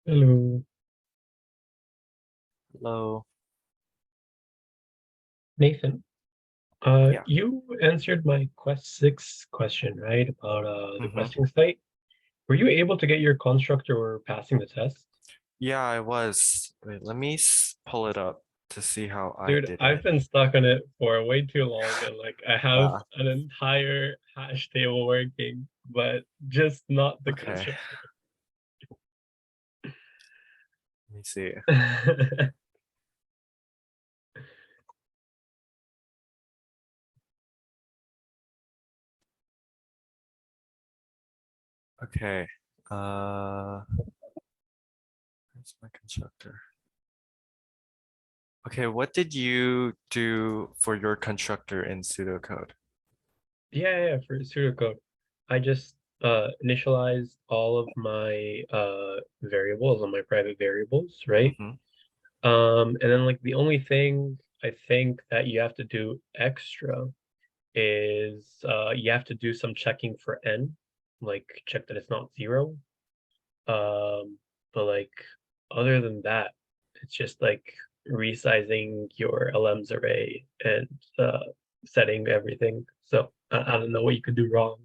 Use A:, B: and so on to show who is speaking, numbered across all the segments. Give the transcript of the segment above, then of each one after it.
A: Hello,
B: Hello.
A: Nathan.
B: Yeah.
A: You answered my Quest 6 question, right? About the
B: hmm
A: questing site. Were you able to get your constructor or passing the test?
B: Yeah, I was. Wait, let me pull it up to see how I
A: Dude,
B: did
A: I've
B: it.
A: been stuck on it for way too long, and like I have
B: Uh,
A: an entire hash table working, but just not the
B: okay.
A: constructor.
B: Let me see. Okay. Uh, where's my constructor? Okay, what did you do for your constructor in pseudocode?
A: Yeah, for pseudocode. I just initialized all of my variables on my private variables, right?
B: hmm
A: And then like the only thing I think that you have to do extra is you have to do some checking for n, like check that it's not zero. But like other than that, it's just like resizing your LM's array and setting everything. So I don't know what you could do wrong.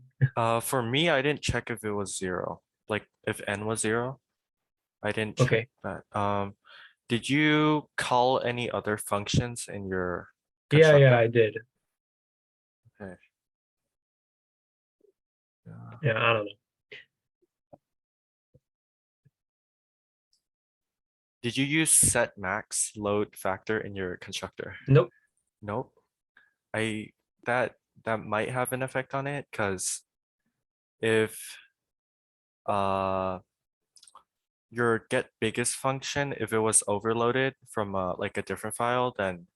B: For me, I didn't check if it was zero. Like if n was zero, I didn't check
A: Okay.
B: that. Did you call any other functions in your
A: Yeah,
B: constructor?
A: I did.
B: Okay. Yeah.
A: Yeah, I don't know.
B: Did you use set max load factor in your constructor?
A: Nope.
B: Nope. I that that might have an effect on it because if uh your get biggest function, if it was overloaded from like a different file, then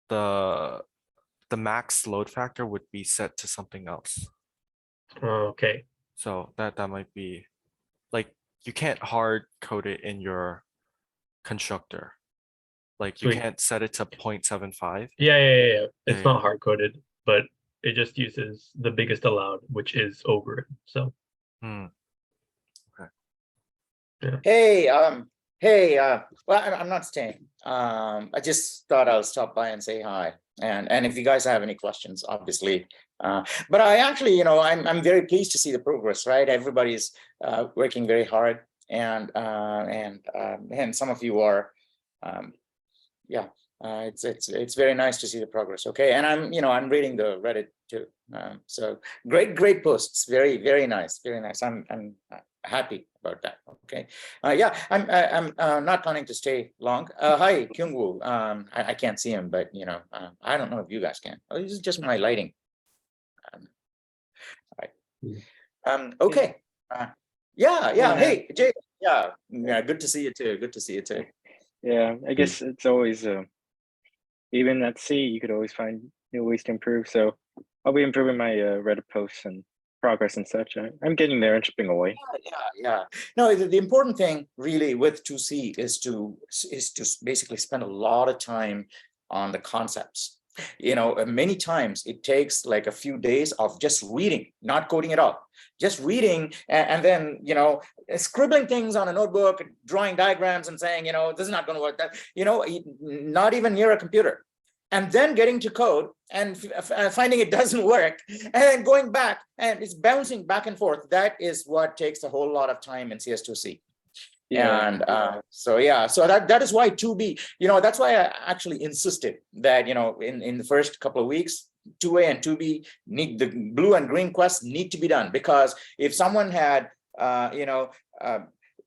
B: the the max load factor would be set to something else.
A: Okay.
B: So that might be like you can't hard code it in your constructor. Like you
A: Sweet.
B: can't set it to 0.75.
A: Yeah.
B: Yeah,
A: It's
B: yeah.
A: not hard coded, but it just uses the biggest allowed, which is over it. So
B: Hmm. Okay.
A: yeah.
C: Hey, well, I'm not staying. I just thought I'll stop by and say hi. And if you guys have any questions, obviously. But I actually, I'm very pleased to see the progress, right? Everybody's working very hard, and some of you are, um, yeah. It's very nice to see the progress. Okay, and I'm reading the Reddit too. So great posts. Very nice, very nice. I'm happy about that. Okay, yeah, I'm not planning to stay long. Hi, Kyungwoo. I can't see him, but I don't know if you guys can. Oh, this is just my lighting. Um, all right.
D: Hey,
C: Okay. Yeah.
D: yeah,
C: Hey, Jay. Yeah. Good to see you too. Good to see you too.
D: yeah. I guess it's always even at sea, you could always find new ways to improve. So I'll be improving my Reddit posts and progress and such. I'm getting there and chipping away.
C: Yeah. No, the important thing really with 2C is to basically spend a lot of time on the concepts. Many times it takes like a few days of just reading, not coding at all, just reading, and then scribbling things on a notebook, drawing diagrams, and saying, this is not going to work. That not even near a computer, and then getting to code and finding it doesn't work, and then going back and it's bouncing back and forth. That is what takes a whole lot of time in CS2C.
D: Yeah,
C: And so that is why 2B, that's why I actually insisted that, in the first couple of weeks, 2A and 2B need, the blue and green quests need to be done, because if someone had,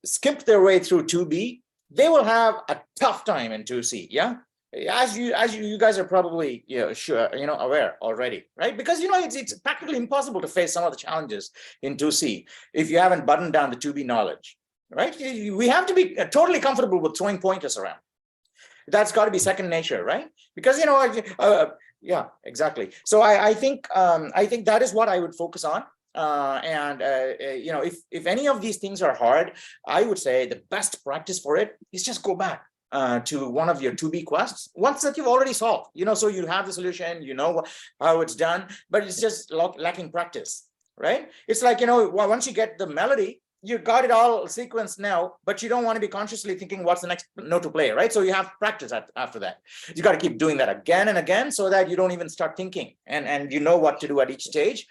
C: skipped their way through 2B, they will have a tough time in 2C. Yeah. As you guys are probably sure aware already, right? Because it's practically impossible to face some of the challenges in 2C if you haven't buttoned down the 2B knowledge, right? We have to be totally comfortable with throwing pointers around. That's got to be second nature, right? Because yeah, exactly. So I think that is what I would focus on. If any of these things are hard, I would say the best practice for it is just go back to one of your 2B quests, ones that you've already solved. So you have the solution, how it's done, but it's just lacking practice, right? It's like once you get the melody, you got it all sequenced now, but you don't want to be consciously thinking what's the next note to play, right? So you have practice after that. You got to keep doing that again and again so that you don't even start thinking and you know what to do at each stage.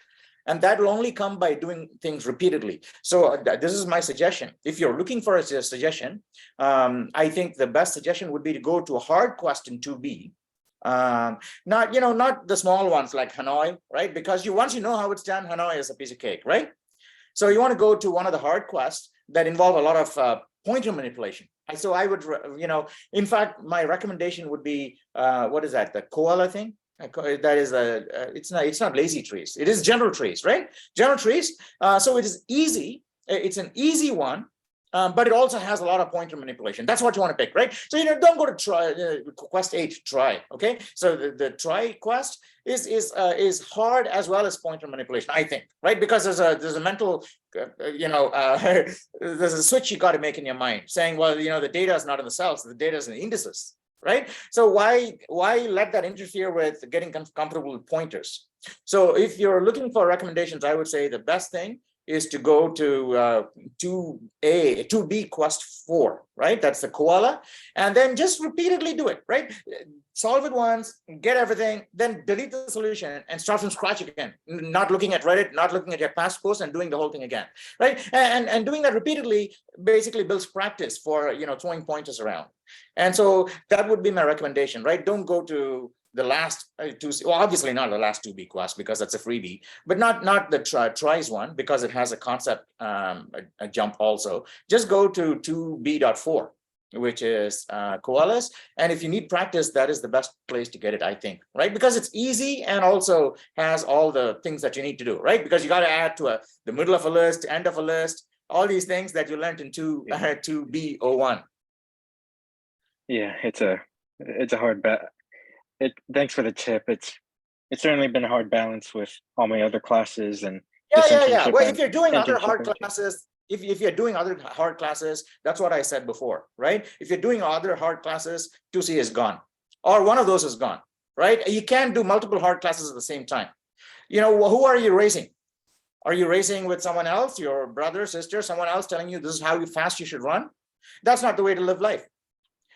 C: And that will only come by doing things repeatedly. So this is my suggestion. If you're looking for a suggestion, I think the best suggestion would be to go to a hard quest in 2B. Not the small ones like Hanoi, right? Because once you know how it's done, Hanoi is a piece of cake, right? So you want to go to one of the hard quests that involve a lot of pointer manipulation. So I would, in fact, my recommendation would be, what is that? The koala thing? That is it's not lazy trees. It is general trees, right? General trees. So it is easy. It's an easy one. But it also has a lot of pointer manipulation. That's what you want to pick, right? So don't go to quest 8 try. Okay, so the try quest is hard as well as pointer manipulation, I think, right? Because there's a mental, there's a switch you got to make in your mind, saying, well, the data is not in the cells, the data is in the indices, right? So why let that interfere with getting comfortable with pointers? So if you're looking for recommendations, I would say the best thing is to go to 2B quest 4, right? That's the koala. And then just repeatedly do it, right? Solve it once, get everything, then delete the solution and start from scratch again. Not looking at Reddit, not looking at your past posts and doing the whole thing again, right? And doing that repeatedly basically builds practice for, throwing pointers around. And so that would be my recommendation, right? Don't go to the last obviously not the last 2B quest because that's a freebie, but not the tries one because it has a concept a jump also. Just go to 2B.4, which is koalas, and if you need practice, that is the best place to get it, I think, right? Because it's easy and also has all the things that you need to do, right? Because you got to add to the middle of a list, end of a list, all these things that you learned in 2B01.
D: Yeah, it's a hard bet. Thanks for the tip. It's certainly been a hard balance with all my other classes and
C: yeah. Well, if you're doing other hard classes, if you're doing other hard classes, that's what I said before, right? If you're doing other hard classes, 2C is gone, or one of those is gone, right? You can't do multiple hard classes at the same time. Who are you racing? Are you racing with someone else, your brother, sister, someone else telling you this is how fast you should run? That's not the way to live life.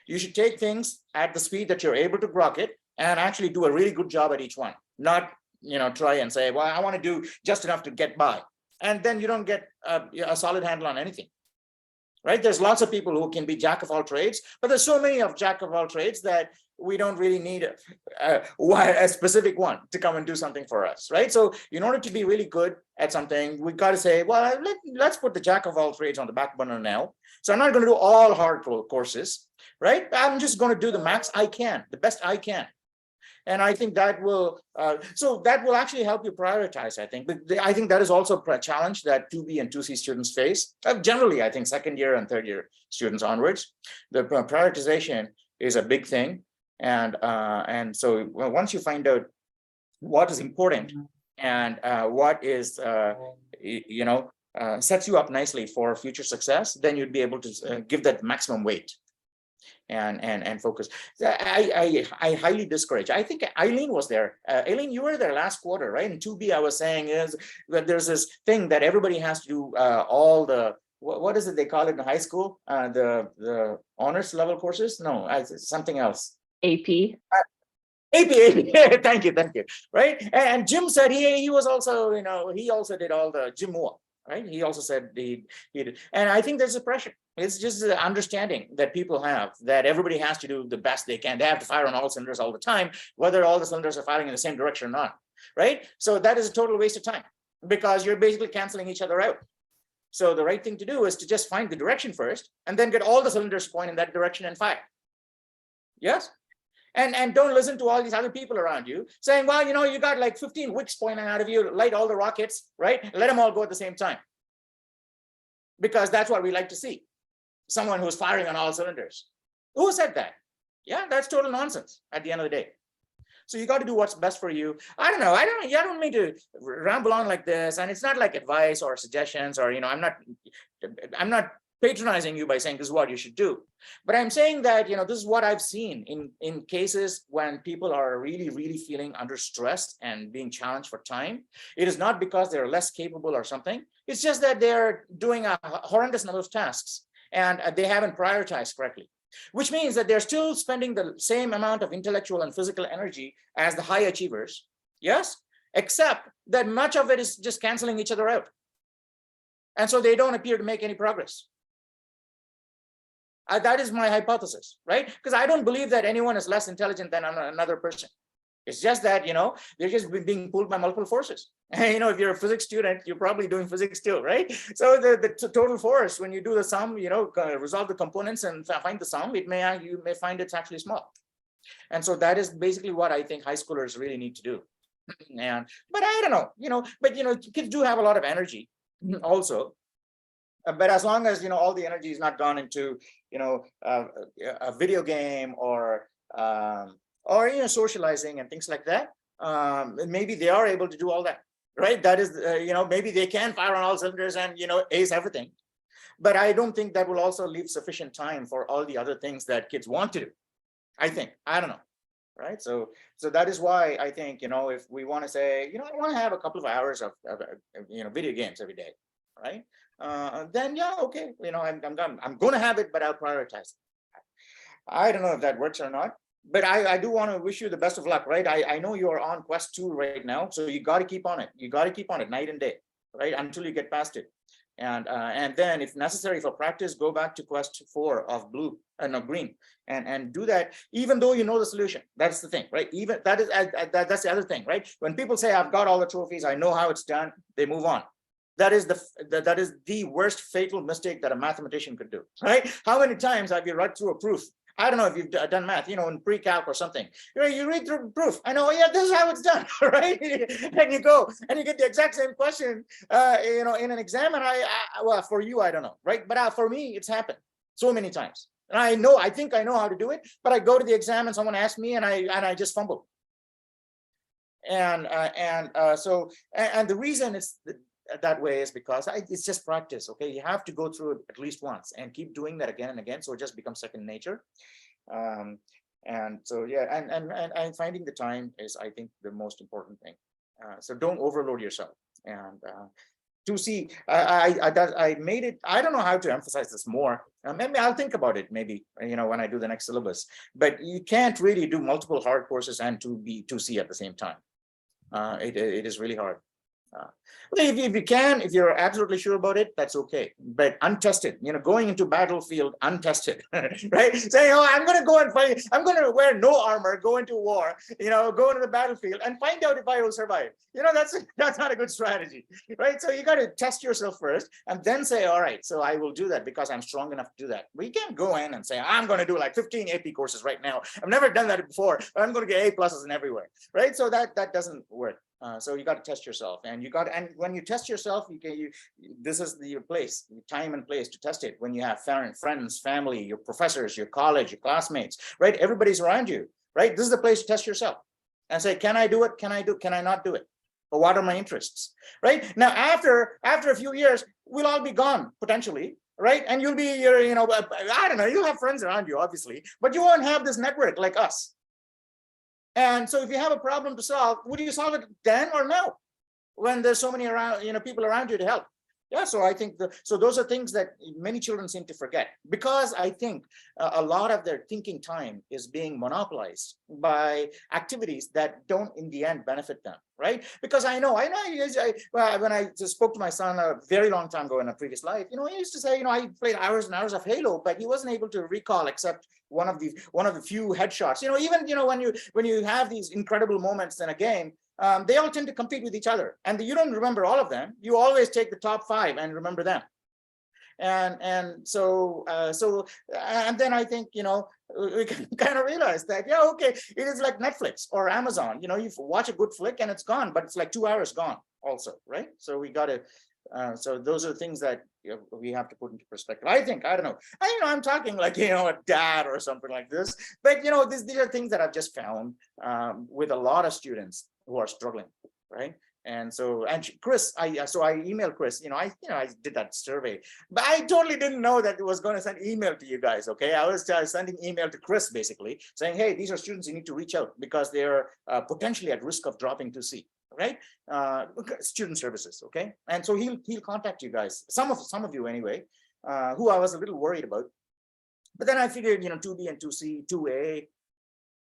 C: You should take things at the speed that you're able to grok it and actually do a really good job at each one, not try and say, well, I want to do just enough to get by, and then you don't get a solid handle on anything, right? There's lots of people who can be jack of all trades, but there's so many of jack of all trades that we don't really need a specific one to come and do something for us, right? So in order to be really good at something, we got to say, well, let's put the jack of all trades on the back burner now. So I'm not going to do all hard courses, right? I'm just going to do the max I can, the best I can. And I think that will, that will actually help you prioritize, I think. But I think that is also a challenge that 2B and 2C students face. Generally, I think second year and third year students onwards, the prioritization is a big thing. And so once you find out what is important and what is, sets you up nicely for future success, then you'd be able to give that maximum weight and focus. I highly discourage. I think Eileen was there. Eileen, you were there last quarter, right? In 2B, I was saying is that there's this thing that everybody has to do all the, what is it they call it in high school? The honors level courses? No, something else.
E: AP.
C: AP. Thank you. Right. And Jim said he was also, he also did all the Jim Moore. Right. He also said he did. And I think there's a pressure. It's just the understanding that people have that everybody has to do the best they can. They have to fire on all cylinders all the time, whether all the cylinders are firing in the same direction or not. Right. So that is a total waste of time because you're basically canceling each other out. So the right thing to do is to just find the direction first and then get all the cylinders point in that direction and fire. Yes. And don't listen to all these other people around you saying, well, you got like 15 wicks pointing out of you, light all the rockets, right? Let them all go at the same time. Because that's what we like to see. Someone who's firing on all cylinders. Who said that? Yeah, that's total nonsense at the end of the day. So you got to do what's best for you. I don't mean to ramble on like this. And it's not like advice or suggestions or, I'm not patronizing you by saying this is what you should do. But I'm saying that, this is what I've seen in cases when people are really, really feeling under stress and being challenged for time. It is not because they're less capable or something. It's just that they're doing a horrendous number of tasks and they haven't prioritized correctly, which means that they're still spending the same amount of intellectual and physical energy as the high achievers. Yes, except that much of it is just canceling each other out. And so they don't appear to make any progress. That is my hypothesis, right? Because I don't believe that anyone is less intelligent than another person. It's just that, they're just being pulled by multiple forces. If you're a physics student, you're probably doing physics too, right? So the total force, when you do the sum, resolve the components and find the sum, you may find it's actually small. And so that is basically what I think high schoolers really need to do. But I don't know, but kids do have a lot of energy also. But as long as all the energy is not gone into a video game or socializing and things like that, maybe they are able to do all that, right? That is maybe they can fire on all cylinders and ace everything. But I don't think that will also leave sufficient time for all the other things that kids want to do. I don't know, right? So that is why I think if we want to say I want to have a couple of hours of video games every day, right? Then yeah, okay, I'm going to have it, but I'll prioritize it. I don't know if that works or not, but I do want to wish you the best of luck, right? I know you are on quest 2 right now, so you got to keep on it. You got to keep on it night and day, right? Until you get past it. And then if necessary for practice, go back to quest 4 of blue and green and do that, even though you know the solution. That's the thing, right? Even that's the other thing, right? When people say I've got all the trophies, I know how it's done, they move on. That is the worst fatal mistake that a mathematician could do, right? How many times have you read through a proof? I don't know if you've done math, in pre-calc or something. You read through the proof. I know, yeah, this is how it's done, right? And you go and you get the exact same question, in an exam. And well, for you, I don't know, right? But for me, it's happened so many times. And I think I know how to do it, but I go to the exam and someone asks me and I just fumble. And the reason it's that way is because it's just practice. Okay, you have to go through it at least once and keep doing that again and again, so it just becomes second nature. And so yeah, and finding the time is, I think, the most important thing. So don't overload yourself. And 2C, I made it. I don't know how to emphasize this more. Maybe I'll think about it. Maybe when I do the next syllabus. But you can't really do multiple hard courses and 2C at the same time. It is really hard. If you can, if you're absolutely sure about it, that's okay. But untested, going into battlefield untested, right? Saying, oh, I'm going to go and fight. I'm going to wear no armor, go into war, go into the battlefield and find out if I will survive. That's not a good strategy, right? So you got to test yourself first and then say, all right, so I will do that because I'm strong enough to do that. We can't go in and say, I'm going to do like 15 AP courses right now. I've never done that before, but I'm going to get A+ in everywhere, right? So that doesn't work. So you got to test yourself, and when you test yourself, this is your place, time and place to test it. When you have friends, family, your professors, your college, your classmates, right? Everybody's around you, right? This is the place to test yourself and say, can I do it? Can I not do it? Or what are my interests, right? Now, after a few years, we'll all be gone potentially, right? And you'll be, I don't know, you'll have friends around you, obviously, but you won't have this network like us. And so if you have a problem to solve, would you solve it then or no? When there's so many around, people around you to help. Yeah, so I think so those are things that many children seem to forget, because I think a lot of their thinking time is being monopolized by activities that don't in the end benefit them, right? Because I know when I just spoke to my son a very long time ago in a previous life, he used to say, I played hours and hours of Halo, but he wasn't able to recall except one of the few headshots. Even when you have these incredible moments in a game, they all tend to compete with each other, and you don't remember all of them. You always take the top 5 and remember them. And so then I think we can kind of realize that, yeah, okay, it is like Netflix or Amazon. You watch a good flick and it's gone, but it's like 2 hours gone also, right? So we got to. So those are things that we have to put into perspective. I don't know. I'm talking like a dad or something like this, but these are things that I've just found with a lot of students who are struggling, right? And so, and Chris, I emailed Chris, I did that survey, but I totally didn't know that it was going to send email to you guys. Okay. I was sending email to Chris, basically saying, hey, these are students you need to reach out because they're potentially at risk of dropping to C, right? Student services. Okay. And so he'll contact you guys. Some of you anyway, who I was a little worried about, but then I figured, 2B and 2C, 2A,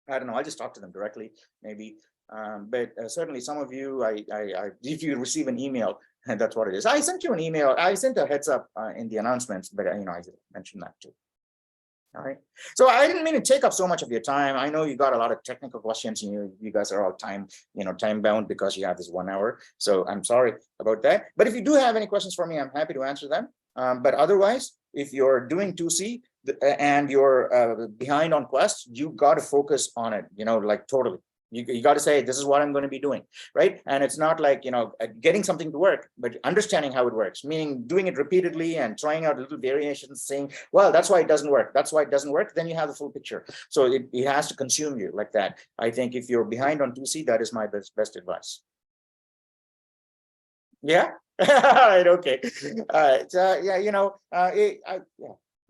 C: I don't know, I'll just talk to them directly, maybe. But certainly some of you, if you receive an email, and that's what it is. I sent you an email. I sent a heads up in the announcements, but I mentioned that too. All right. So I didn't mean to take up so much of your time. I know you got a lot of technical questions, and you guys are all time bound because you have this 1 hour. So I'm sorry about that. But if you do have any questions for me, I'm happy to answer them. But otherwise, if you're doing 2C and you're behind on Quest, you got to focus on it, like totally. You got to say, this is what I'm going to be doing, right? And it's not like, getting something to work, but understanding how it works, meaning doing it repeatedly and trying out little variations, saying, well, that's why it doesn't work. That's why it doesn't work. Then you have the full picture. So it has to consume you like that. I think if you're behind on 2C, that is my best advice. Yeah. All right. Okay. All right. Yeah.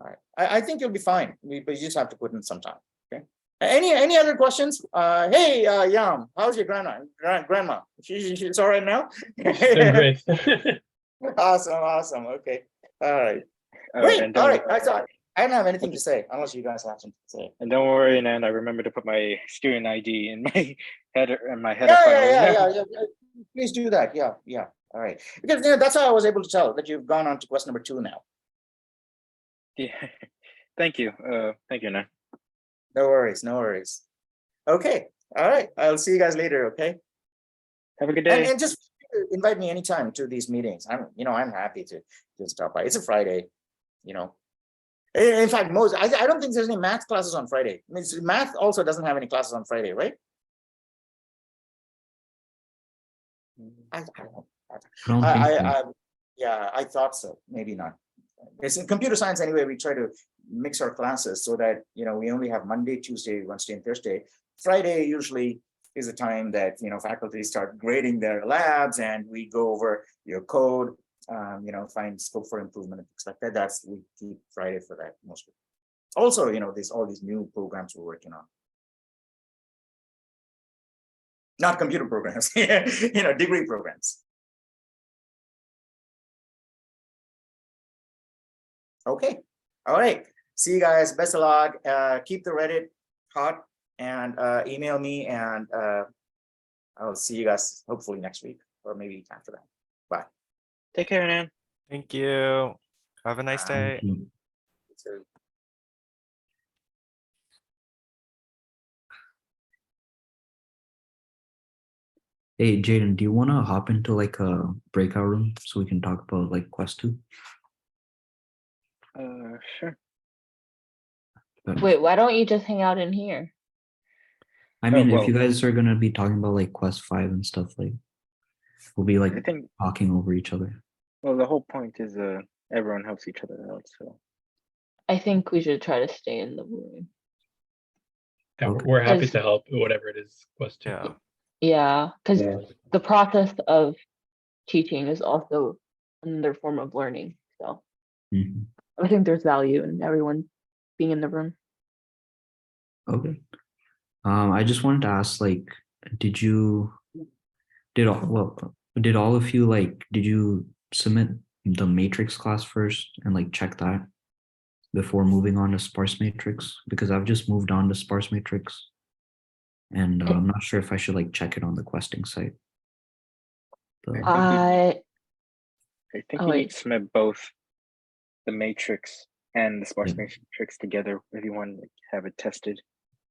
C: All right. I think you'll be fine. But you just have to put in some time. Okay. Any other questions? Hey, Yam, how's your grandma? She's all right now?
A: Doing great.
C: Awesome. Okay. All right.
D: Great.
C: Great. All right. I don't have anything to say unless you guys have something to say.
D: And don't worry, Nan, I remember to put my student ID in my header
C: Yeah. Please do that. Yeah. All right. Because that's how I was able to tell that you've gone on to question number 2 now.
D: Yeah. Thank you. Thank you, Nan.
C: No worries. Okay. All right. I'll see you guys later. Okay.
D: Have a good day.
C: And just invite me anytime to these meetings. I'm happy to stop by. It's a Friday, In fact, I don't think there's any math classes on Friday. I mean, math also doesn't have any classes on Friday, right? I don't know. I thought so. Maybe not. It's in computer science anyway. We try to mix our classes so that we only have Monday, Tuesday, Wednesday, and Thursday. Friday usually is a time that faculty start grading their labs, and we go over your code, find scope for improvement and things like that. We keep Friday for that mostly. Also, there's all these new programs we're working on. Not computer programs, degree programs. Okay. All right. See you guys. Best of luck. Keep the Reddit hot and email me, and I'll see you guys hopefully next week or maybe after that. Bye.
D: Take care, Nan.
B: Thank you. Have a nice day.
E: Hey, Jaden, do you want to hop into like a breakout room so we can talk about like Quest 2?
D: Sure.
F: Wait, why don't you just hang out in here?
E: I mean,
D: well,
E: if you guys are gonna be talking about like Quest 5 and stuff, like we'll be like
D: I think,
E: talking over each other.
D: well, the whole point is everyone helps each other out. So
F: I think we should try to stay in the room.
A: Yeah,
E: Okay.
A: we're happy
F: Because-
A: to help, whatever it is. Quest 2.
B: Yeah.
F: Yeah, because
A: Yeah.
F: the process of teaching is also another form of learning. So
E: Mhm.
F: I think there's value in everyone being in the room.
E: Okay. I just wanted to ask, like, did all of you like, did you submit the matrix class first and like check that before moving on to sparse matrix? Because I've just moved on to sparse matrix, and I'm not sure if I should like check it on the questing site.
D: I think
F: Oh,
D: you
F: wait.
D: need to submit both the matrix and the sparse
E: Yeah.
D: matrix together if you want to have it tested.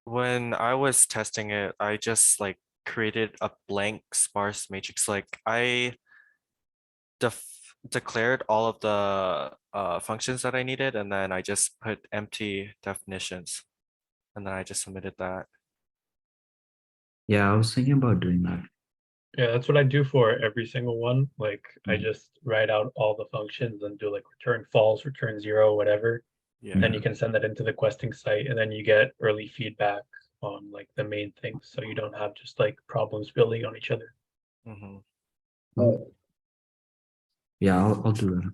B: When I was testing it, I just like created a blank sparse matrix. Like I declared all of the functions that I needed, and then I just put empty definitions, and then I just submitted that.
E: Yeah, I was thinking about doing that.
A: Yeah, that's what I do for every single one. Like I
E: Mhm.
A: just write out all the functions and do like return false, return 0, whatever.
B: Yeah.
A: Then you can send that into the questing site, and then you get early feedback on like the main things, so you don't have just like problems building on each other.
B: Mhm.
E: Yeah, I'll do that.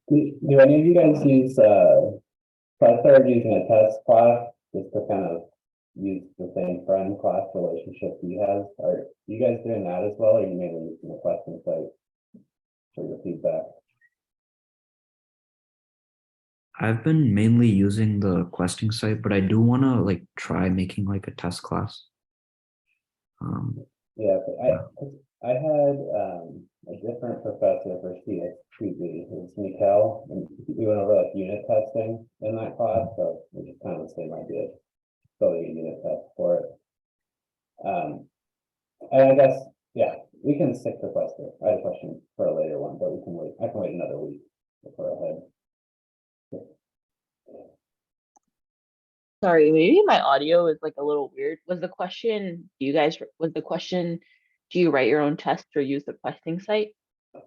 G: Do any of you guys use I started using a test class just to kind of use the same friend class relationship he has. Are you guys doing that as well, or are you mainly using the question site for your feedback?
E: I've been mainly using the questing site, but I do want to like try making like a test class.
G: Yeah, but I had a different professor for CS2C, it was Mikkel, and we went over like unit testing in that class, so it's just kind of the same idea, building a unit test for it. And I guess, yeah, we can stick to question. I had a question for a later one, but we can wait. I can wait another week before I head.
F: Sorry, maybe my audio is like a little weird. Was the question, do you write your own tests or use the questing site?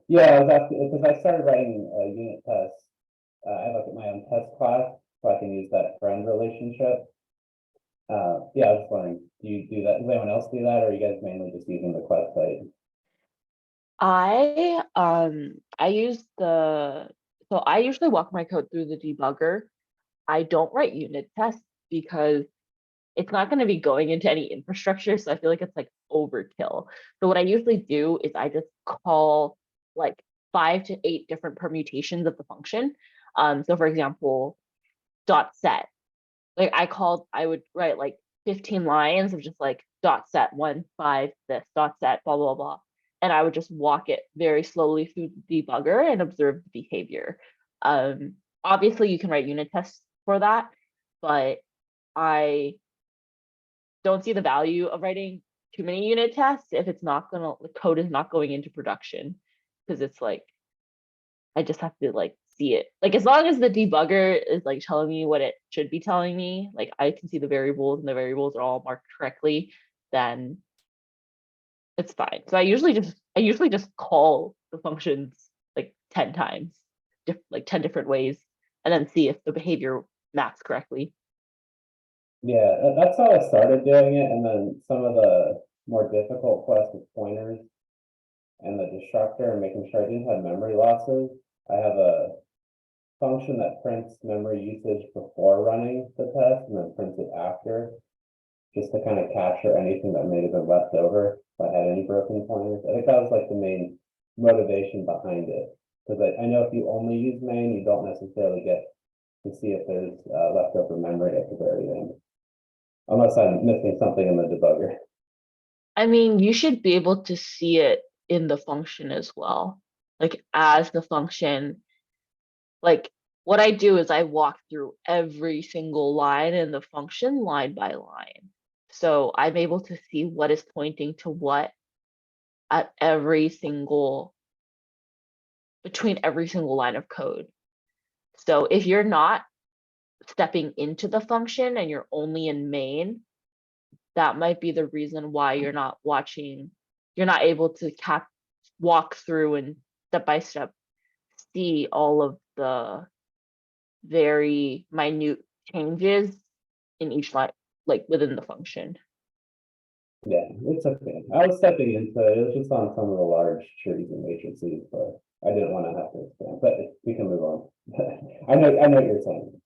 G: Yeah, I was asking because I started writing a unit test. I have like my own test class, so I can use that friend relationship. Yeah, I was just wondering, do you do that? Does anyone else do that, or are you guys mainly just using the quest site?
F: I use so I usually walk my code through the debugger. I don't write unit tests because it's not going to be going into any infrastructure, so I feel like it's like overkill. So what I usually do is I just call like 5 to 8 different permutations of the function. So for example, dot set. Like I would write like 15 lines of just like dot set 1, 5, this, dot set, blah, blah, blah. And I would just walk it very slowly through the debugger and observe the behavior. Obviously you can write unit tests for that, but I don't see the value of writing too many unit tests if it's not gonna, the code is not going into production, because it's like, I just have to like see it. Like as long as the debugger is like telling me what it should be telling me, like I can see the variables and the variables are all marked correctly, then it's fine. So I usually just call the functions like 10 times, like 10 different ways, and then see if the behavior maps correctly.
G: Yeah, that's how I started doing it, and then some of the more difficult quests with pointers and the destructor and making sure I didn't have memory losses. I have a function that prints memory usage before running the test and then prints it after, just to kind of capture anything that may have been left over if I had any broken pointers. I think that was like the main motivation behind it, because I know if you only use main, you don't necessarily get to see if there's leftover memory at the very end, unless I'm missing something in the debugger.
F: I mean, you should be able to see it in the function as well. Like as the function, like what I do is I walk through every single line in the function line by line. So I'm able to see what is pointing to what at between every single line of code. So if you're not stepping into the function and you're only in main, that might be the reason why you're not able to walk through and step by step see all of the very minute changes in each line, like within the function.
G: Yeah, it's okay. I was stepping into it. It was just on some of the large trees and matrices, but I didn't want to have to expand. But we can move on. I know what you're saying.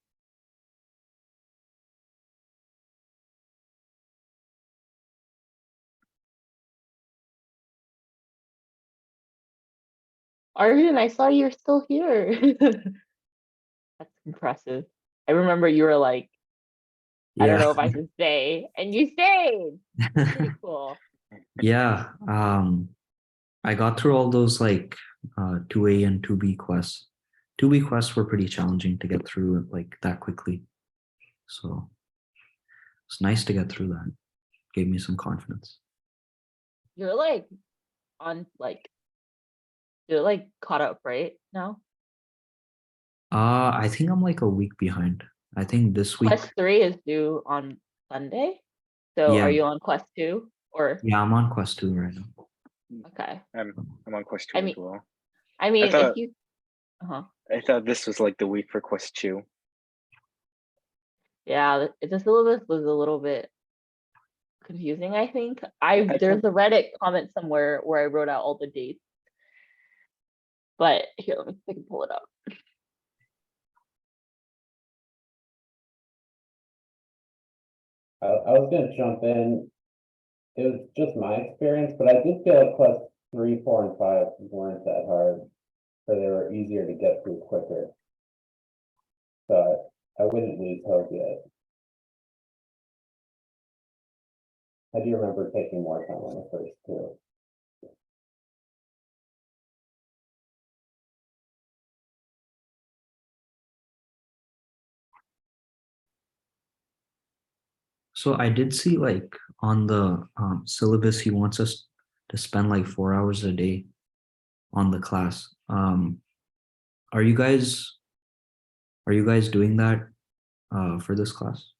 F: Arjun, I saw you're still here. That's impressive. I remember you were like, I don't
E: Yeah.
F: know if I should say, and you stayed. Pretty cool.
E: Yeah. I got through all those like 2A and 2B quests. 2B quests were pretty challenging to get through like that quickly. So it's nice to get through that. Gave me some confidence.
F: You're like on like, you're like caught up right now.
E: I think I'm like a week behind. I think this week.
F: Quest 3 is due on Sunday. So
E: Yeah.
F: are you on Quest 2 or?
E: Yeah, I'm on quest 2 right now.
F: Okay.
D: I'm on quest 2
F: I
D: as
F: mean,
D: well.
F: I mean,
D: thought-
F: if you,
D: I thought this was like the week for quest 2.
F: yeah, the syllabus was a little bit confusing, I think.
D: I
F: There's a Reddit comment somewhere where I wrote out all the dates. But here, let me see if I can pull it up.
G: I was gonna jump in. It was just my experience, but I did feel like class 3, 4, and 5 weren't that hard. So they were easier to get through quicker. So I wouldn't lose hope yet. I do remember taking more time on the first two.
E: So I did see like on the syllabus, he wants us to spend like 4 hours a day on the class. Are you guys doing that for this class?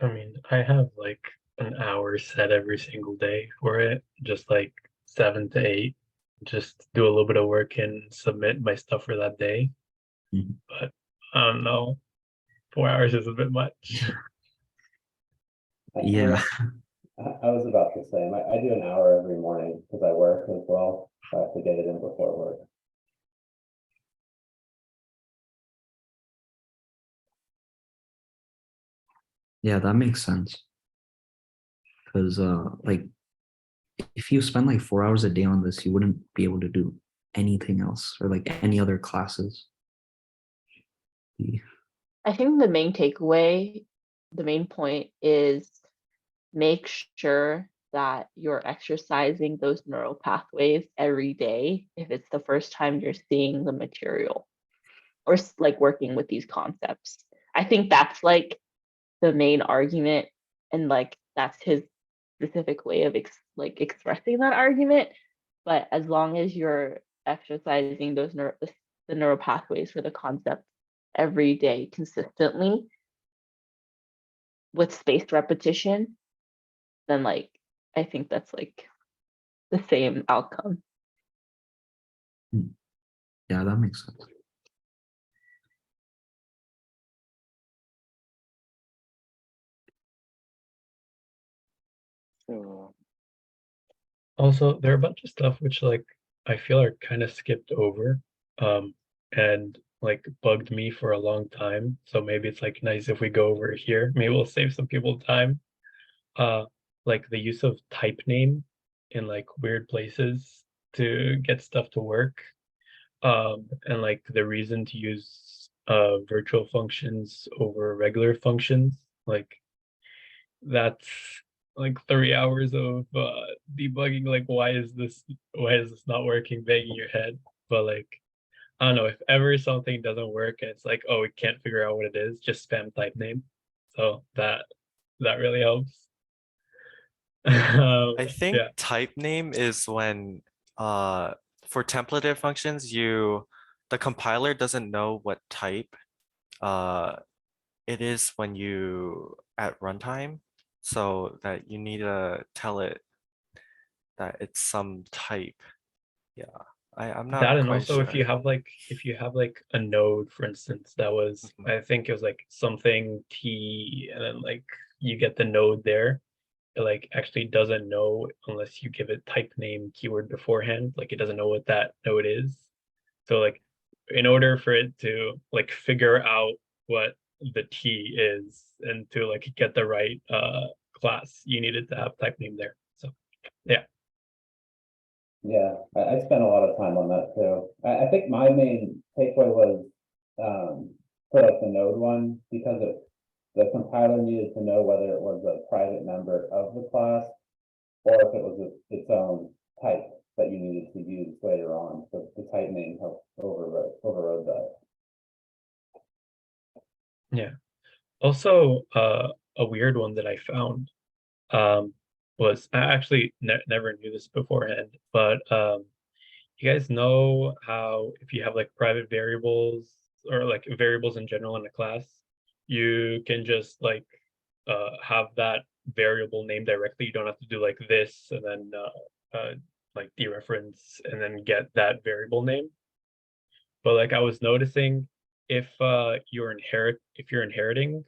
A: I mean, I have like an hour set every single day for it, just like 7 to 8. Just do a little bit of work and submit my stuff for that day.
E: Mhm.
A: But I don't know, 4 hours is a bit much.
E: Yeah.
G: I was about the same. I do an hour every morning because I work as well. So I have to get it in before work.
E: Yeah, that makes sense. Because like if you spend like 4 hours a day on this, you wouldn't be able to do anything else or like any other classes.
F: I think the main takeaway, the main point is make sure that you're exercising those neural pathways every day if it's the first time you're seeing the material or like working with these concepts. I think that's like the main argument, and like that's his specific way of like expressing that argument. But as long as you're exercising those the neural pathways for the concept every day consistently with spaced repetition, then like I think that's like the same outcome.
E: Yeah, that makes sense.
D: So
A: Also, there are a bunch of stuff which like I feel are kind of skipped over, and like bugged me for a long time. So maybe it's like nice if we go over here. Maybe we'll save some people time. Uh, like the use of type name in like weird places to get stuff to work. And like the reason to use virtual functions over regular functions, like that's like 3 hours of debugging, like why is this not working, banging your head. But like I don't know, if ever something doesn't work and it's like, oh, we can't figure out what it is, just spam type name. So that really helps.
B: I think
A: Yeah,
B: type name is when for templated functions the compiler doesn't know what type it is when you at runtime, so that you need to tell it that it's some type. Yeah, I'm
A: that,
B: not
A: and
B: quite
A: also if you
B: sure.
A: have like a node, for instance, that was,
B: Mhm.
A: I think it was like something T, and then like you get the node there. It like actually doesn't know unless you give it type name keyword beforehand. Like it doesn't know what that node is. So like in order for it to like figure out what the T is and to like get the right class, you needed to have type name there. So yeah.
G: Yeah, I spent a lot of time on that too. I think my main takeaway was for like the node one, because the compiler needed to know whether it was a private member of the class or if it was its own type that you needed to use later on. So the type name helped overrode that.
A: Yeah. Also, a weird one that I found um, was, I actually never knew this beforehand, but you guys know how if you have like private variables or like variables in general in a class, you can just like have that variable name directly. You don't have to do like this and then like dereference and then get that variable name. But like I was noticing if you're inheriting,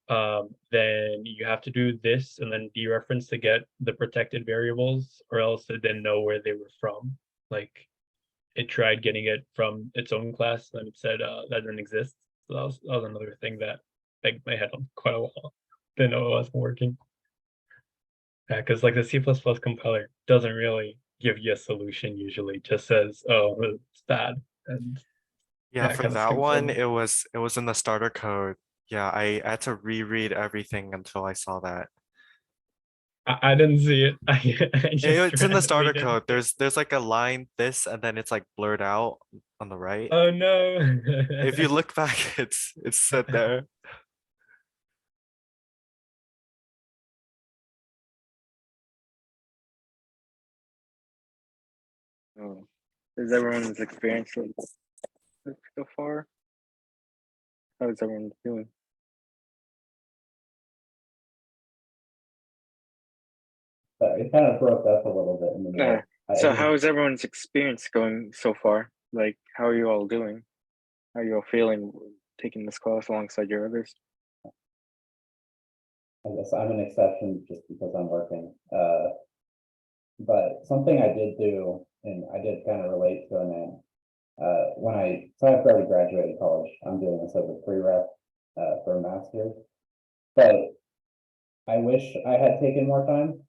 A: then you have to do this and then dereference to get the protected variables, or else it didn't know where they were from. Like it tried getting it from its own class, and it said that didn't exist. So that was another thing that begged my head on quite a while. Didn't know it wasn't working. Yeah, because like the C++ compiler doesn't really give you a solution usually, just says, oh, it's bad. And
B: Yeah,
A: yeah,
B: for
A: kind of
B: that
A: skims
B: one,
A: over.
B: it was in the starter code. Yeah, I had to reread everything until I saw that.
A: I didn't see it. I just
B: It's in the
A: randomly
B: starter
A: didn't
B: code.
A: see it.
B: There's like a line this, and then it's like blurred out on the right.
A: Oh no.
B: If you look back, it's set there.
D: Oh, is everyone's experience like so far? How is everyone doing?
G: It kind of broke up a little bit in the middle.
D: So how is everyone's experience going so far? Like, how are you all doing? How are you all feeling taking this class alongside your others?
G: I guess I'm an exception just because I'm working. But something I did do, and I did kind of relate to an so I've already graduated college. I'm doing this as a Fri Feb for a master's. But I wish I had taken more time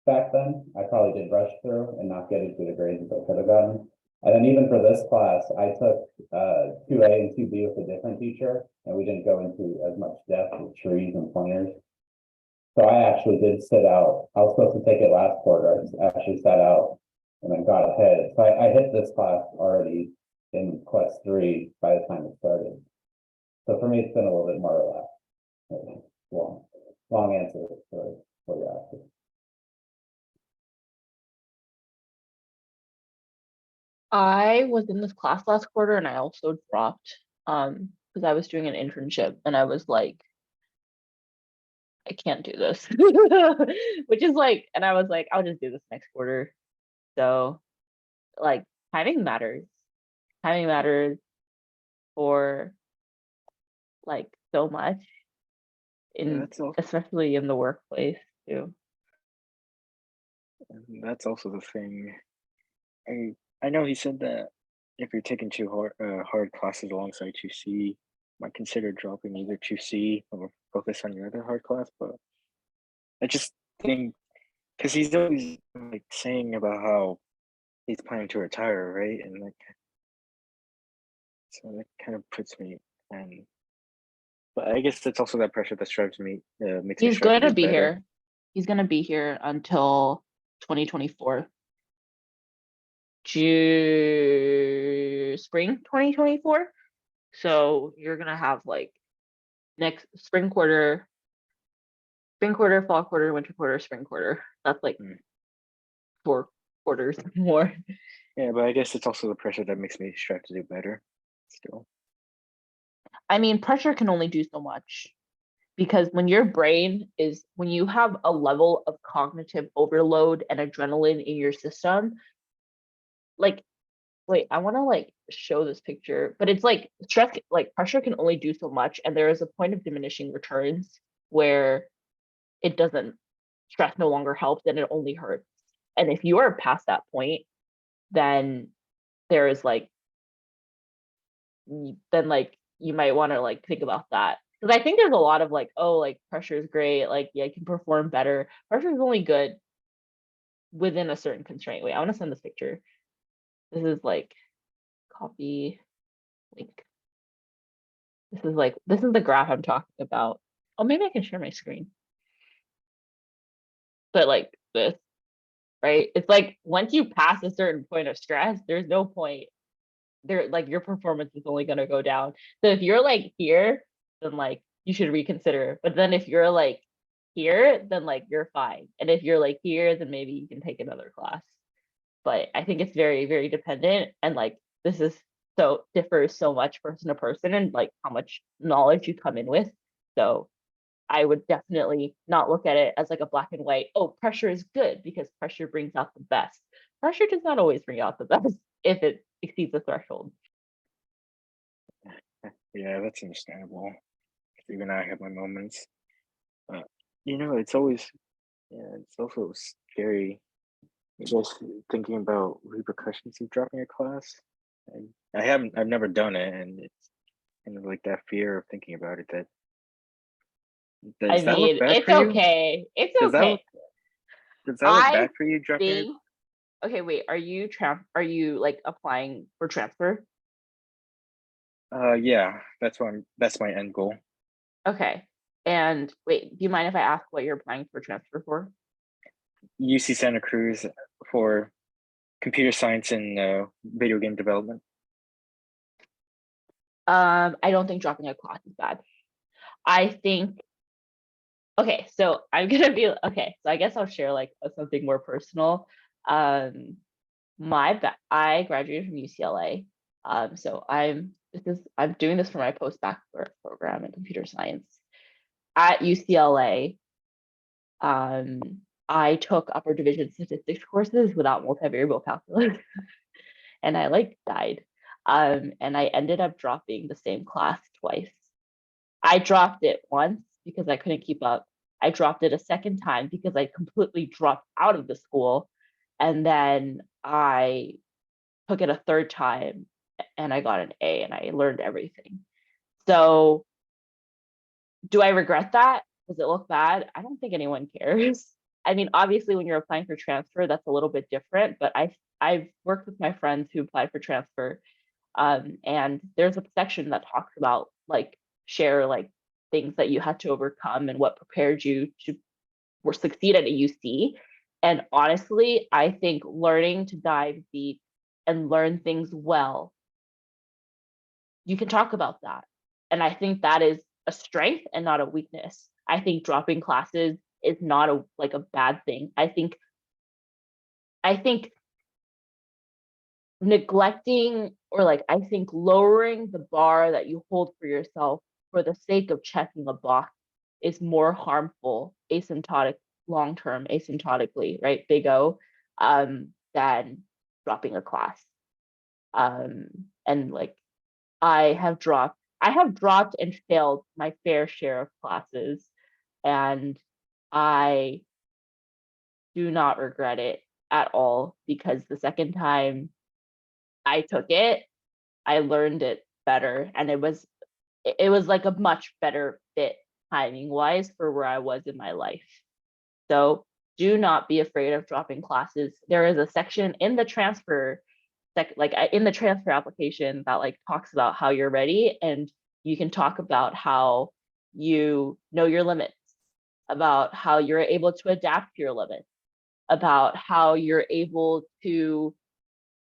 G: back then. I probably did rush through and not get into the grades that I could have gotten. And then even for this class, I took 2A and 2B with a different teacher, and we didn't go into as much depth with trees and pointers. So I actually did sit out. I was supposed to take it last quarter. I actually sat out and then got ahead. So I hit this class already in quest 3 by the time it started. So for me, it's been a little bit more relaxed. Long answer for what you're asking.
F: I was in this class last quarter and I also dropped because I was doing an internship and I was like, I can't do this. Which is like, and I was like, I'll just do this next quarter. So like timing matters. Timing matters for like so much in
D: That's all.
F: especially in the workplace too.
D: That's also the thing. I know he said that if you're taking two hard classes alongside 2C, might consider dropping either 2C or focus on your other hard class. But I just think because he's always like saying about how he's planning to retire, right? And like, so that kind of puts me and. But I guess that's also that pressure that drives me, makes me
F: He's
D: strive to
F: gonna
D: do
F: be
D: better.
F: here. He's gonna be here until 2024. Spring 2024. So you're gonna have like next spring quarter, fall quarter, winter quarter, spring quarter. That's like 4 quarters more.
D: Yeah, but I guess it's also the pressure that makes me strive to do better still.
F: I mean, pressure can only do so much because when your brain is, when you have a level of cognitive overload and adrenaline in your system, like, wait, I want to like show this picture, but it's like stress, like pressure can only do so much. And there is a point of diminishing returns where it doesn't, stress no longer helps and it only hurts. And if you are past that point, then there is like, then like you might want to like think about that. Because I think there's a lot of like, oh, like pressure is great, like yeah, I can perform better. Pressure is only good within a certain constraint. Wait, I want to send this picture. This is like copy link. This is the graph I'm talking about. Oh, maybe I can share my screen. But like this, right? It's like once you pass a certain point of stress, there's no point there, like your performance is only going to go down. So if you're like here, then like you should reconsider. But then if you're like here, then like you're fine. And if you're like here, then maybe you can take another class. But I think it's very, very dependent. And like this is so differs so much person to person and like how much knowledge you come in with. So I would definitely not look at it as like a black and white, oh, pressure is good because pressure brings out the best. Pressure does not always bring out the best if it exceeds the threshold.
D: Yeah, that's understandable. Even I have my moments. It's always, yeah, it's also scary. Just thinking about repercussions of dropping a class. I've never done it, and it's kind of like that fear of thinking about it.
F: I
D: Does that look
F: mean,
D: bad
F: it's
D: for you?
F: okay. It's
D: Does that
F: okay.
D: look does that look
F: I
D: bad for you dropping your?
F: think, okay, wait, are you like applying for transfer?
D: Yeah, that's my end goal.
F: Okay. And wait, do you mind if I ask what you're applying for transfer for?
D: UC Santa Cruz for computer science and video game development.
F: I don't think dropping a class is bad. I think, okay, so I'm gonna be, okay, so I guess I'll share like something more personal. I graduated from UCLA. So I'm doing this for my postbachelor program in computer science. At UCLA, I took upper division statistics courses without multivariable calculus, and I like died. And I ended up dropping the same class twice. I dropped it once because I couldn't keep up. I dropped it a second time because I completely dropped out of the school. And then I took it a third time and I got an A and I learned everything. So do I regret that? Does it look bad? I don't think anyone cares. I mean, obviously when you're applying for transfer, that's a little bit different, but I've worked with my friends who applied for transfer. And there's a section that talks about like share like things that you had to overcome and what prepared you to or succeed at a UC. And honestly, I think learning to dive deep and learn things well, you can talk about that. And I think that is a strength and not a weakness. I think dropping classes is not a bad thing. I think neglecting or I think lowering the bar that you hold for yourself for the sake of checking a box is more harmful long-term asymptotically, right? Big O, than dropping a class. And I have dropped and failed my fair share of classes, and I do not regret it at all because the second time I took it, I learned it better, and it was like a much better fit timing wise for where I was in my life. So do not be afraid of dropping classes. There is a section in the transfer in the transfer application that talks about how you're ready, and you can talk about how you know your limits, about how you're able to adapt to your limits, about how you're able to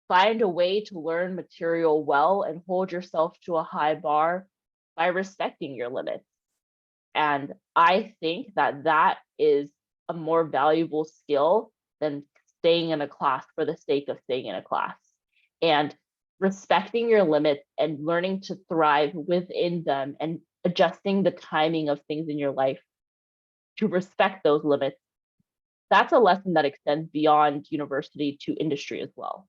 F: find a way to learn material well and hold yourself to a high bar by respecting your limits. And I think that that is a more valuable skill than staying in a class for the sake of staying in a class. And respecting your limits and learning to thrive within them and adjusting the timing of things in your life to respect those limits, that's a lesson that extends beyond university to industry as well.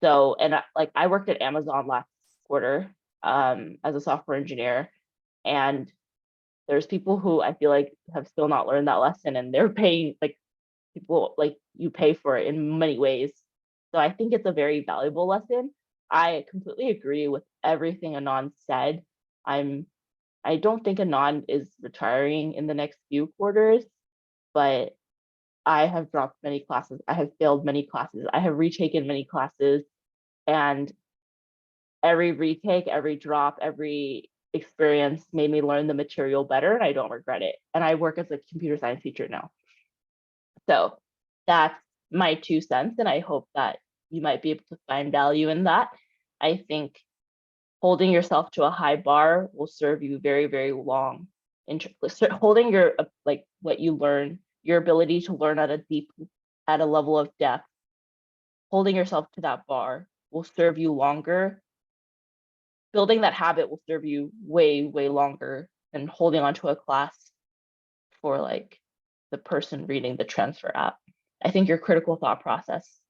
F: So, and I worked at Amazon last quarter as a software engineer, and there's people who I feel like have still not learned that lesson, and they're paying people you pay for it in many ways. So I think it's a very valuable lesson. I completely agree with everything Anand said. I don't think Anand is retiring in the next few quarters, but I have dropped many classes. I have failed many classes. I have retaken many classes, and every retake, every drop, every experience made me learn the material better, and I don't regret it. And I work as a computer science teacher now. So that's my 2 cents, and I hope that you might be able to find value in that. I think holding yourself to a high bar will serve you very, very long. Holding your what you learn, your ability to learn at a level of depth, holding yourself to that bar will serve you longer. Building that habit will serve you way, way longer than holding onto a class for the person reading the transfer app. I think your critical thought process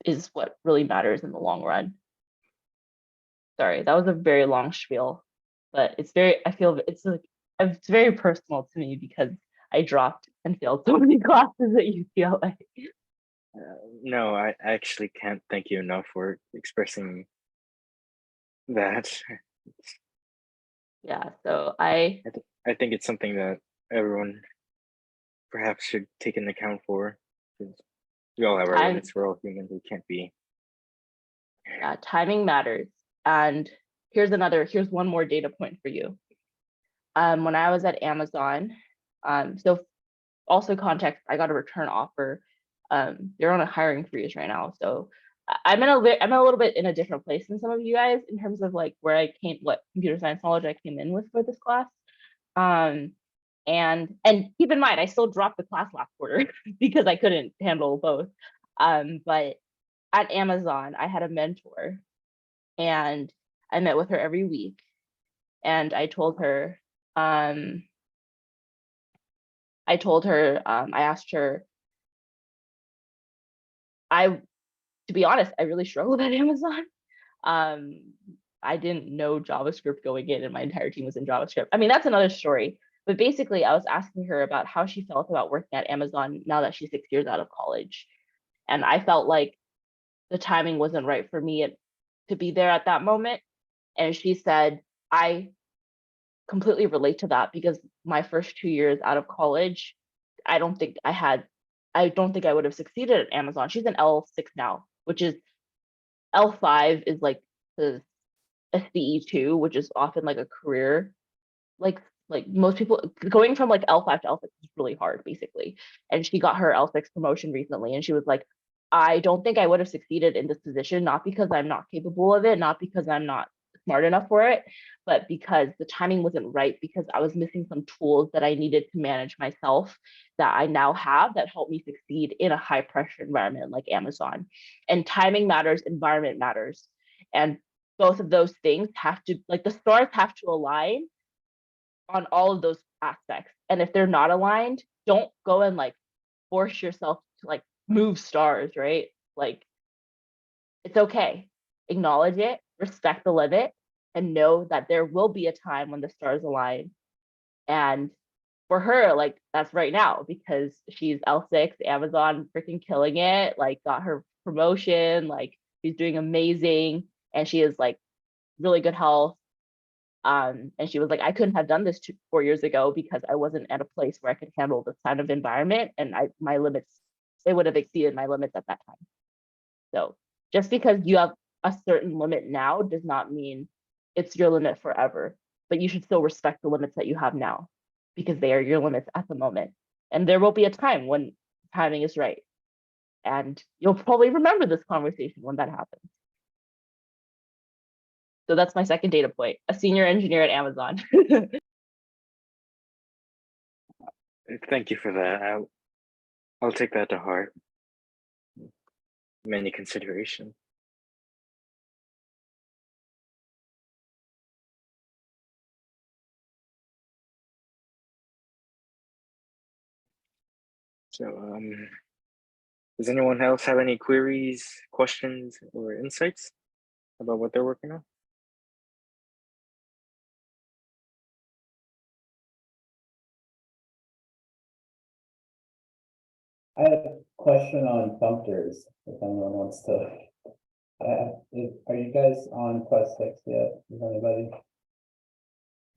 F: is what really matters in the long run. Sorry, that was a very long spiel, but I feel it's it's very personal to me because I dropped and failed so many classes at UCLA.
D: No, I actually can't thank you enough for expressing that.
F: Yeah, so I
D: I think it's something that everyone perhaps should take into account for, because we all have our
F: Time-
D: limits. We're all human. We can't be.
F: yeah, timing matters. And here's one more data point for you. When I was at Amazon, so also context, I got a return offer. They're on a hiring freeze right now, so I'm a little bit in a different place than some of you guys in terms of like where I came, what computer science knowledge I came in with for this class. And keep in mind, I still dropped the class last quarter because I couldn't handle both. But at Amazon, I had a mentor, and I met with her every week, and I told her, I asked her, to be honest, I really struggled at Amazon. I didn't know JavaScript going in, and my entire team was in JavaScript. I mean, that's another story. But basically, I was asking her about how she felt about working at Amazon now that she's 6 years out of college. And I felt like the timing wasn't right for me to be there at that moment. And she said, I completely relate to that because my first 2 years out of college, I don't think I would have succeeded at Amazon. She's an L6 now, which is L5 is like the SCE2, which is often like a career, like most people going from like L5 to L6 is really hard, basically. And she got her L6 promotion recently, and she was like, I don't think I would have succeeded in this position, not because I'm not capable of it, not because I'm not smart enough for it, but because the timing wasn't right, because I was missing some tools that I needed to manage myself that I now have that help me succeed in a high pressure environment like Amazon. And timing matters, environment matters. And both of those things have to, like, the stars have to align on all of those aspects. And if they're not aligned, don't go and like force yourself to like move stars, right? Like, it's okay. Acknowledge it, respect the limit, and know that there will be a time when the stars align. And for her, like, that's right now because she's L6, Amazon freaking killing it, like got her promotion, like she's doing amazing, and she is like really good health. And she was like, I couldn't have done this 4 years ago because I wasn't at a place where I could handle this kind of environment, and my limits, it would have exceeded my limits at that time. So just because you have a certain limit now does not mean it's your limit forever, but you should still respect the limits that you have now because they are your limits at the moment. And there will be a time when timing is right. And you'll probably remember this conversation when that happens. So that's my second data point, a senior engineer at Amazon.
D: Thank you for that. I'll take that to heart. Many consideration. So, does anyone else have any queries, questions, or insights about what they're working on?
G: I have a question on functors, if anyone wants to. Are you guys on Quest 6 yet? Is anybody?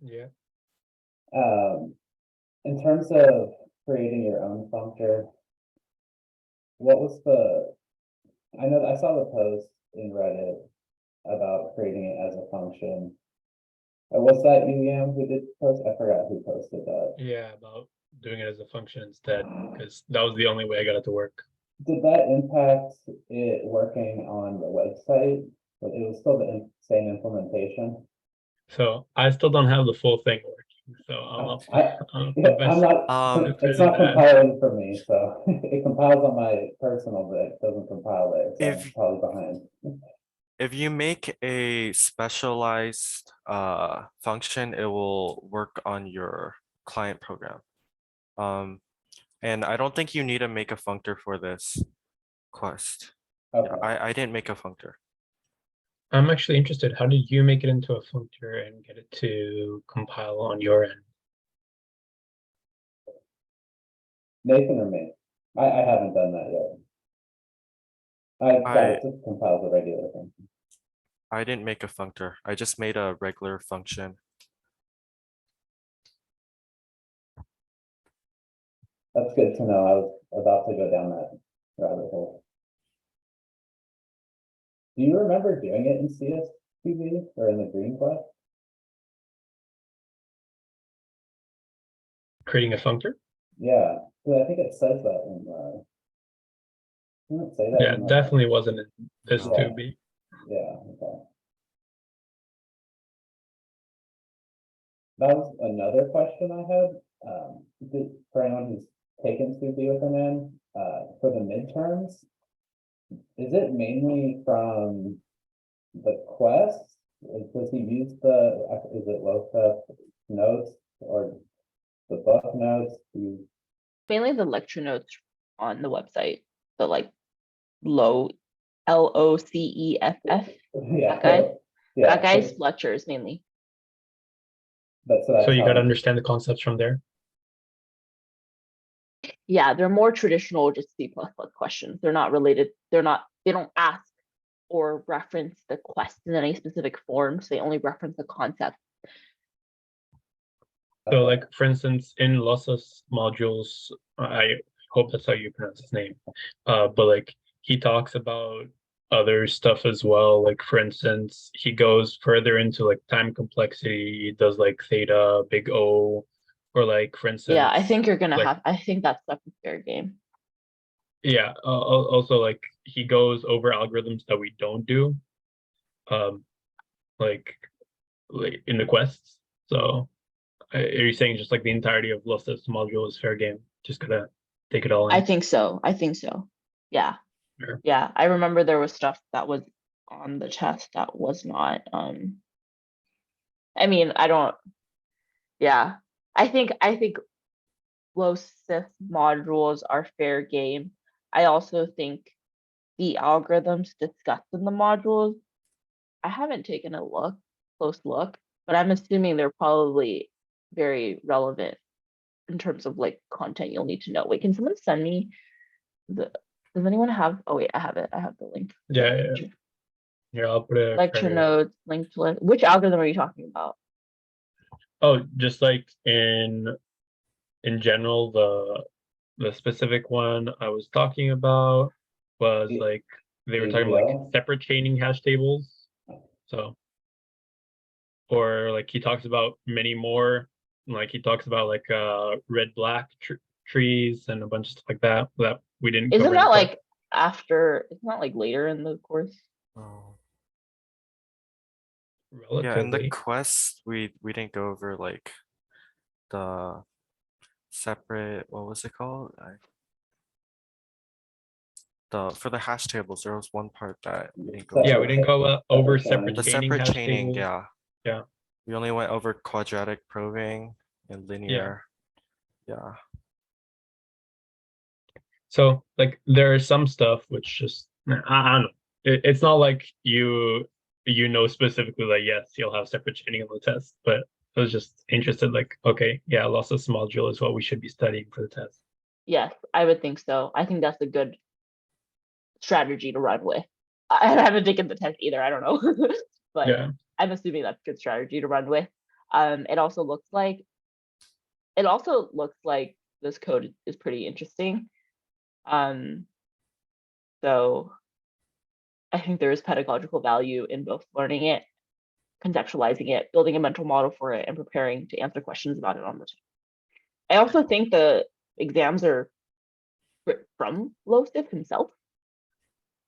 A: Yeah.
G: In terms of creating your own functor, what was I know I saw the post in Reddit about creating it as a function. Was that UEM who did post? I forgot who posted that.
A: Yeah, about doing it as a function instead, because that was the only way I got it to work.
G: Did that impact it working on the website? But it was still the same implementation.
A: So I still don't have the full thing working. So
G: I'm not. It's not compiling for me, so it compiles on my personal, but it doesn't compile there. So I'm probably behind.
B: If you make a specialized function, it will work on your client program. And I don't think you need to make a functor for this quest.
G: Okay.
B: I didn't make a functor.
A: I'm actually interested. How did you make it into a functor and get it to compile on your end?
G: Nathan or me? I haven't done that yet. I've got it to compile the regular thing.
B: I didn't make a functor. I just made a regular function.
G: That's good to know. I was about to go down that rabbit hole. Do you remember doing it in CS2C or in the green class?
A: Creating a functor?
G: Yeah, 'cause I think it says that in doesn't it say that
A: Yeah,
G: in
A: definitely wasn't in this
B: No.
A: 2B.
G: Yeah, okay. That was another question I had. For anyone who's taken 2B with an N, for the midterms, is it mainly from the quest? Does he use is it low step notes or the book notes?
F: Mainly the lecture notes on the website, the like low LOCEFF.
G: Yeah.
F: That guy?
G: Yeah.
F: That guy's lectures mainly.
G: That's
A: So you
G: how
A: got to
G: he-
A: understand the concepts from there.
F: Yeah, they're more traditional, just C++ questions. They're not related. They don't ask or reference the quest in any specific form. So they only reference the concept.
A: So
G: okay.
A: like, for instance, in Lossa's modules, I hope that's how you pronounce his name. But like, he talks about other stuff as well. Like, for instance, he goes further into like time complexity. He does like theta, big O, or like, for instance.
F: Yeah, I think you're gonna
A: like,
F: have. I think that's a fair game.
A: Yeah. Also, like, he goes over algorithms that we don't do, um, like in the quests. So. Are you saying just like the entirety of Lossa's module is fair game? Just gotta take it all in.
F: I think so. I think so. Yeah.
A: Sure.
F: Yeah. I remember there was stuff that was on the test that was not. I mean, I don't. Yeah. I think low SIF modules are fair game. I also think the algorithms discussed in the modules, I haven't taken a close look, but I'm assuming they're probably very relevant in terms of like content you'll need to know. Wait, can someone send me does anyone have, oh wait, I have it. I have the link.
A: Yeah. Here, I'll put it.
F: Lecture notes, linked to which algorithm are you talking about?
A: Oh, just like in general, the specific one I was talking about was like they were talking about like
G: AGL?
A: separate chaining hash tables. So, or like he talks about many more. Like he talks about like red black trees and a bunch of stuff like that we didn't cover.
F: Isn't that like after? It's not like later in the course.
B: Oh.
A: Relatively.
B: Yeah, in the quest, we didn't go over like the separate, what was it called? For the hash tables, there was one part that we didn't go
A: Yeah,
B: over.
A: we didn't go over
G: chaining.
A: separate
B: The
A: chaining
B: separate
A: hash
B: chaining,
A: tables.
B: yeah.
A: Yeah.
B: We only went over quadratic probing and linear. Yeah.
A: So like there is some stuff which just I don't know. It's not like you know specifically like yes, you'll have separate chaining on the test, but I was just interested like, okay, yeah, lossless module is what we should be studying for the test.
F: Yes, I would think so. I think that's a good strategy to run with. I haven't taken the test either. I don't know, but
A: Yeah.
F: I'm assuming that's a good strategy to run with. It also looks like this code is pretty interesting. So I think there is pedagogical value in both learning it, conceptualizing it, building a mental model for it, and preparing to answer questions about it on the test. I also think the exams are from Losif himself.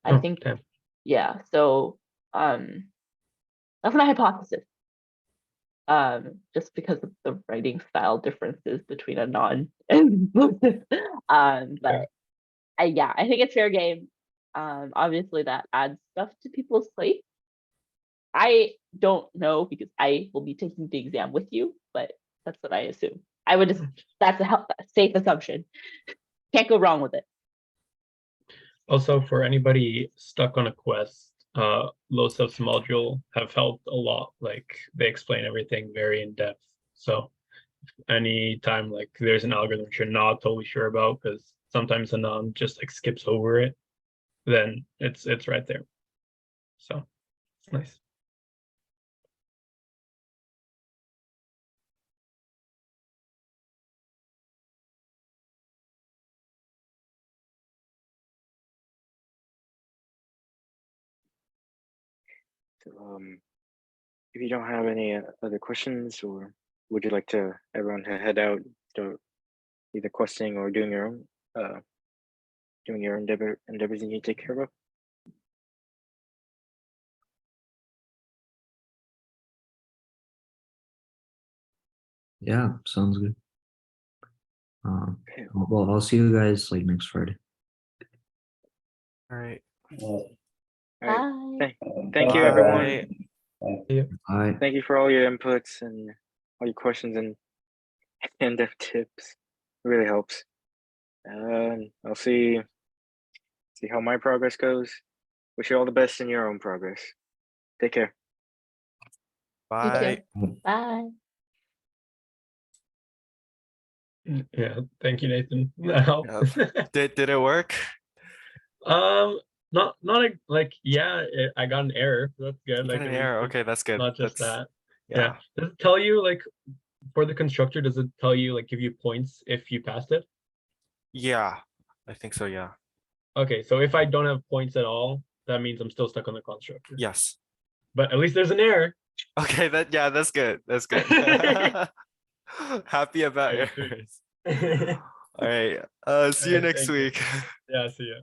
F: I think,
A: damn.
F: yeah. So that's my hypothesis. Just because of the writing style differences between a non and Losif. But yeah, I think it's fair game. Obviously that adds stuff to people's plate. I don't know because I will be taking the exam with you, but that's what I assume. I would just, that's a safe assumption. Can't go wrong with it.
A: Also, for anybody stuck on a quest, Losif's module have helped a lot. Like they explain everything very in depth. So any time like there's an algorithm which you're not totally sure about, because sometimes the none just like skips over it, then it's right there. So it's nice.
D: So, if you don't have any other questions, or would you like to everyone to head out to either questing or doing your own endeavors you need to take care of?
E: Yeah, sounds good.
D: Okay.
E: Well, I'll see you guys like next Friday.
B: All right.
D: All right.
F: Bye.
D: Thank you,
B: Bye.
D: everyone.
E: Bye.
D: Thank you for all your inputs and all your questions and in-depth tips. It really helps. I'll see how my progress goes. Wish you all the best in your own progress. Take care.
F: You
B: Bye.
F: too. Bye.
A: Yeah, thank you, Nathan. That helped.
B: Did it work?
A: Not like yeah, I got an error. So that's good.
B: Got
A: Like
B: an
A: at least
B: error.
A: it's
B: Okay, that's good.
A: not just
B: That's
A: that.
B: yeah.
A: Yeah. Does it tell you like for the constructor? Does it tell you like give you points if you passed it?
B: Yeah, I think so. Yeah.
A: Okay, so if I don't have points at all, that means I'm still stuck on the constructor.
B: Yes.
A: But at least there's an error.
B: Okay. Yeah, that's good. That's good. Happy about
A: Alright,
B: yours.
A: sweet.
B: All right. See you
A: Alright,
B: next
A: thank you.
B: week.
A: Yeah, see ya.